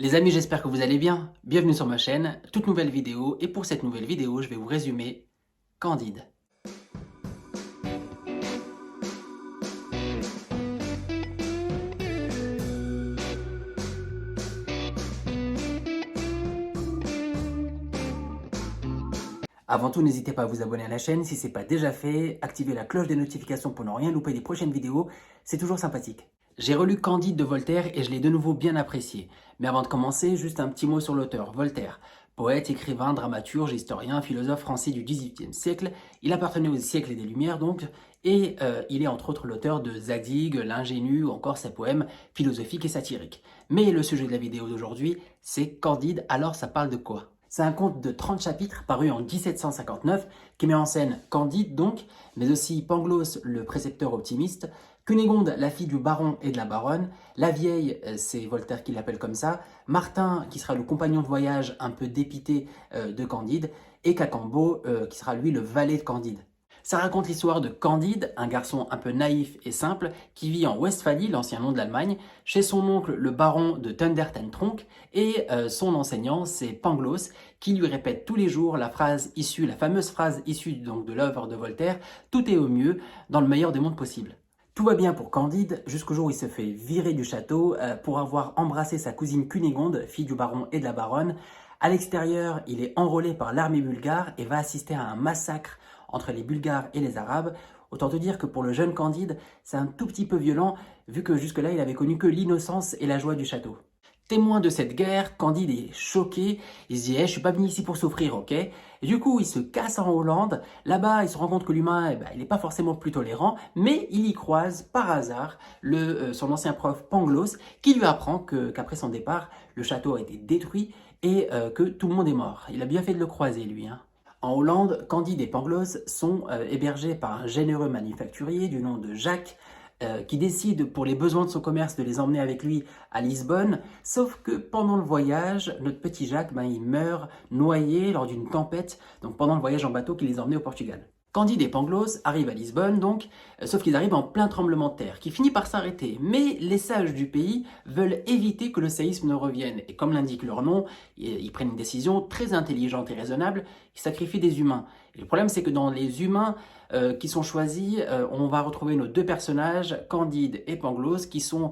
Les amis, j'espère que vous allez bien. Bienvenue sur ma chaîne, toute nouvelle vidéo. Et pour cette nouvelle vidéo, je vais vous résumer Candide. Avant tout, n'hésitez pas à vous abonner à la chaîne si ce n'est pas déjà fait, activer la cloche des notifications pour ne rien louper des prochaines vidéos, c'est toujours sympathique. J'ai relu Candide de Voltaire et je l'ai de nouveau bien apprécié. Mais avant de commencer, juste un petit mot sur l'auteur, Voltaire. Poète, écrivain, dramaturge, historien, philosophe français du XVIIIe siècle, il appartenait au siècle des Lumières donc, et il est entre autres l'auteur de Zadig, l'Ingénu ou encore ses poèmes philosophiques et satiriques. Mais le sujet de la vidéo d'aujourd'hui, c'est Candide, alors ça parle de quoi? C'est un conte de 30 chapitres paru en 1759 qui met en scène Candide donc, mais aussi Pangloss, le précepteur optimiste, Cunégonde, la fille du baron et de la baronne, la vieille, c'est Voltaire qui l'appelle comme ça, Martin, qui sera le compagnon de voyage un peu dépité de Candide, et Cacambo, qui sera lui le valet de Candide. Ça raconte l'histoire de Candide, un garçon un peu naïf et simple, qui vit en Westphalie, l'ancien nom de l'Allemagne, chez son oncle le baron de Thundertentronckh, et son enseignant c'est Pangloss, qui lui répète tous les jours la fameuse phrase issue donc de l'œuvre de Voltaire, tout est au mieux, dans le meilleur des mondes possibles. Tout va bien pour Candide, jusqu'au jour où il se fait virer du château pour avoir embrassé sa cousine Cunégonde, fille du baron et de la baronne. À l'extérieur, il est enrôlé par l'armée bulgare et va assister à un massacre entre les Bulgares et les Arabes. Autant te dire que pour le jeune Candide, c'est un tout petit peu violent, vu que jusque-là, il avait connu que l'innocence et la joie du château. Témoin de cette guerre, Candide est choqué, il se dit je suis pas venu ici pour souffrir, ok ?» Et du coup, il se casse en Hollande, là-bas, il se rend compte que l'humain, il n'est pas forcément plus tolérant, mais il y croise par hasard son ancien prof Pangloss, qui lui apprend qu'après son départ, le château a été détruit et que tout le monde est mort. Il a bien fait de le croiser, lui. En Hollande, Candide et Pangloss sont hébergés par un généreux manufacturier du nom de Jacques, qui décide pour les besoins de son commerce de les emmener avec lui à Lisbonne, sauf que pendant le voyage, notre petit Jacques, il meurt noyé lors d'une tempête, donc pendant le voyage en bateau qui les emmenait au Portugal. Candide et Pangloss arrivent à Lisbonne donc, sauf qu'ils arrivent en plein tremblement de terre, qui finit par s'arrêter. Mais les sages du pays veulent éviter que le séisme ne revienne. Et comme l'indique leur nom, ils prennent une décision très intelligente et raisonnable, ils sacrifient des humains. Et le problème c'est que dans les humains qui sont choisis, on va retrouver nos deux personnages, Candide et Pangloss, qui sont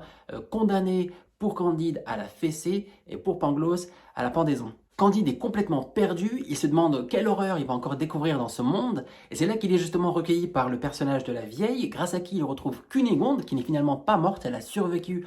condamnés pour Candide à la fessée et pour Pangloss à la pendaison. Candide est complètement perdu, il se demande quelle horreur il va encore découvrir dans ce monde, et c'est là qu'il est justement recueilli par le personnage de la vieille, grâce à qui il retrouve Cunégonde, qui n'est finalement pas morte, elle a survécu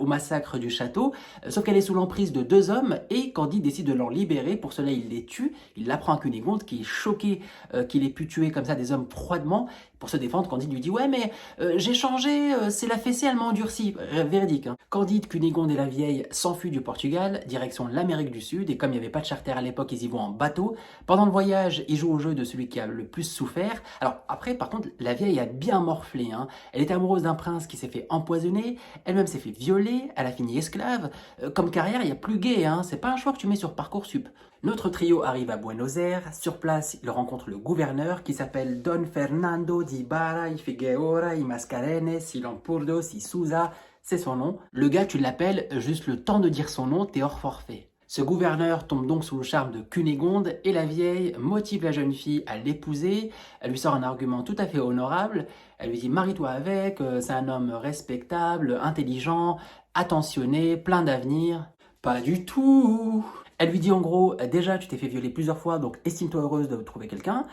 au massacre du château, sauf qu'elle est sous l'emprise de deux hommes, et Candide décide de l'en libérer, pour cela il les tue, il l'apprend à Cunégonde, qui est choquée qu'il ait pu tuer comme ça des hommes froidement. Pour se défendre, Candide lui dit « Ouais, mais j'ai changé, c'est la fessée, elle m'a endurci. » Véridique. Candide, Cunégonde et la vieille s'enfuient du Portugal, direction l'Amérique du Sud, et comme il n'y avait pas de charter à l'époque, ils y vont en bateau. Pendant le voyage, ils jouent au jeu de celui qui a le plus souffert. Alors après, par contre, la vieille a bien morflé. Elle était amoureuse d'un prince qui s'est fait empoisonner, elle-même s'est fait violer, elle a fini esclave. Comme carrière, il n'y a plus gay, c'est pas un choix que tu mets sur Parcoursup. Notre trio arrive à Buenos Aires. Sur place, il rencontre le gouverneur qui s'appelle Don Fernando de Ibarra y Figueroa y Mascarenes y Lampourdos y Souza. C'est son nom. Le gars, tu l'appelles, juste le temps de dire son nom, t'es hors forfait. Ce gouverneur tombe donc sous le charme de Cunégonde et la vieille motive la jeune fille à l'épouser. Elle lui sort un argument tout à fait honorable. Elle lui dit « Marie-toi avec, c'est un homme respectable, intelligent, attentionné, plein d'avenir. » Pas du tout. Elle lui dit en gros, déjà tu t'es fait violer plusieurs fois, donc estime-toi heureuse de trouver quelqu'un.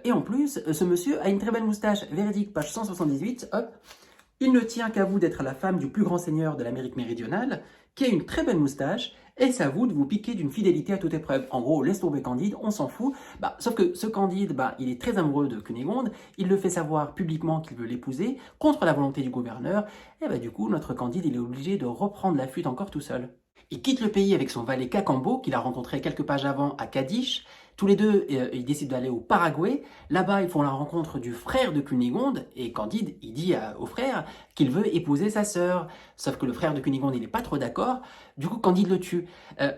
Et en plus, ce monsieur a une très belle moustache. Véridique, page 178, hop. Il ne tient qu'à vous d'être la femme du plus grand seigneur de l'Amérique méridionale, qui a une très belle moustache, et c'est à vous de vous piquer d'une fidélité à toute épreuve. En gros, laisse tomber Candide, on s'en fout. Sauf que ce Candide, il est très amoureux de Cunégonde, il le fait savoir publiquement qu'il veut l'épouser, contre la volonté du gouverneur, et du coup, notre Candide, il est obligé de reprendre la flûte encore tout seul. Il quitte le pays avec son valet Cacambo, qu'il a rencontré quelques pages avant à Cadiz. Tous les deux, ils décident d'aller au Paraguay. Là-bas, ils font la rencontre du frère de Cunégonde. Et Candide, il dit au frère qu'il veut épouser sa sœur. Sauf que le frère de Cunégonde, il n'est pas trop d'accord. Du coup, Candide le tue.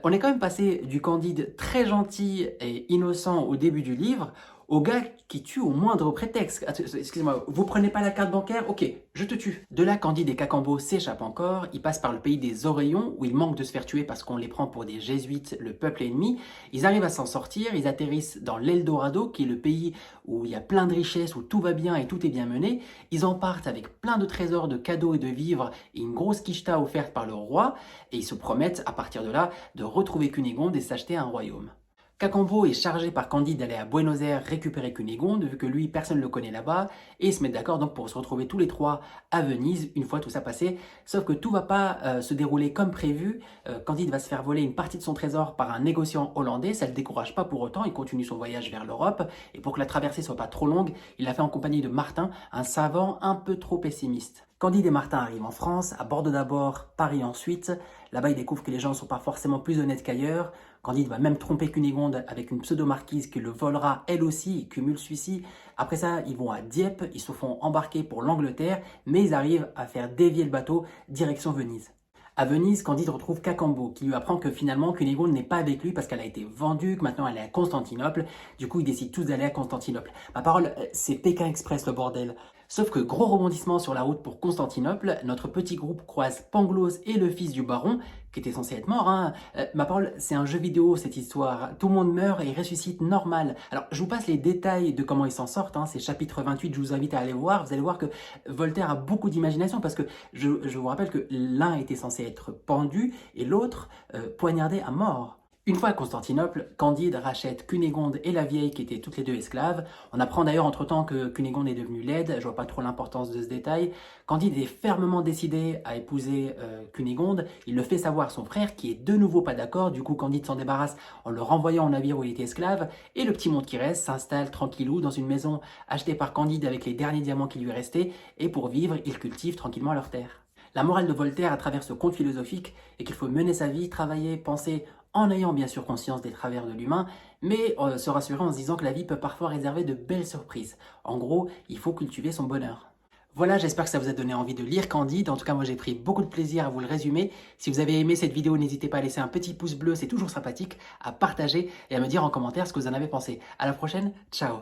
On est quand même passé du Candide très gentil et innocent au début du livre au gars qui tue au moindre prétexte. Excusez-moi, vous prenez pas la carte bancaire? Ok, je te tue. De là, Candide et Cacambo s'échappent encore. Ils passent par le pays des Oreillons, où ils manquent de se faire tuer parce qu'on les prend pour des jésuites, le peuple ennemi. Ils arrivent à s'en sortir, ils atterrissent dans l'Eldorado, qui est le pays où il y a plein de richesses, où tout va bien et tout est bien mené. Ils en partent avec plein de trésors, de cadeaux et de vivres, et une grosse quicheta offerte par le roi, et ils se promettent, à partir de là, de retrouver Cunégonde et s'acheter un royaume. Cacambo est chargé par Candide d'aller à Buenos Aires récupérer Cunégonde, vu que lui, personne ne le connaît là-bas, et ils se mettent d'accord donc pour se retrouver tous les trois à Venise, une fois tout ça passé. Sauf que tout va pas se dérouler comme prévu. Candide va se faire voler une partie de son trésor par un négociant hollandais, ça ne le décourage pas pour autant, il continue son voyage vers l'Europe, et pour que la traversée soit pas trop longue, il l'a fait en compagnie de Martin, un savant un peu trop pessimiste. Candide et Martin arrivent en France, à Bordeaux d'abord, Paris ensuite. Là-bas, ils découvrent que les gens ne sont pas forcément plus honnêtes qu'ailleurs. Candide va même tromper Cunégonde avec une pseudo-marquise qui le volera elle aussi, il cumule celui-ci. Après ça, ils vont à Dieppe, ils se font embarquer pour l'Angleterre, mais ils arrivent à faire dévier le bateau direction Venise. À Venise, Candide retrouve Cacambo, qui lui apprend que finalement Cunégonde n'est pas avec lui parce qu'elle a été vendue, que maintenant elle est à Constantinople. Du coup, ils décident tous d'aller à Constantinople. Ma parole, c'est Pékin Express le bordel. Sauf que gros rebondissement sur la route pour Constantinople, notre petit groupe croise Pangloss et le fils du baron, qui était censé être mort. Ma parole, c'est un jeu vidéo cette histoire. Tout le monde meurt et ressuscite normal. Alors, je vous passe les détails de comment ils s'en sortent. C'est chapitre 28, je vous invite à aller voir. Vous allez voir que Voltaire a beaucoup d'imagination parce que je vous rappelle que l'un était censé être pendu et l'autre poignardé à mort. Une fois à Constantinople, Candide rachète Cunégonde et la vieille qui étaient toutes les deux esclaves. On apprend d'ailleurs entre-temps que Cunégonde est devenue laide, je vois pas trop l'importance de ce détail. Candide est fermement décidé à épouser Cunégonde, il le fait savoir à son frère qui est de nouveau pas d'accord, du coup Candide s'en débarrasse en le renvoyant au navire où il était esclave, et le petit monde qui reste s'installe tranquillou dans une maison achetée par Candide avec les derniers diamants qui lui restaient, et pour vivre, ils cultivent tranquillement leur terre. La morale de Voltaire à travers ce conte philosophique est qu'il faut mener sa vie, travailler, penser en ayant bien sûr conscience des travers de l'humain, mais se rassurer en se disant que la vie peut parfois réserver de belles surprises. En gros, il faut cultiver son bonheur. Voilà, j'espère que ça vous a donné envie de lire Candide. En tout cas, moi j'ai pris beaucoup de plaisir à vous le résumer. Si vous avez aimé cette vidéo, n'hésitez pas à laisser un petit pouce bleu, c'est toujours sympathique, à partager et à me dire en commentaire ce que vous en avez pensé. À la prochaine, ciao!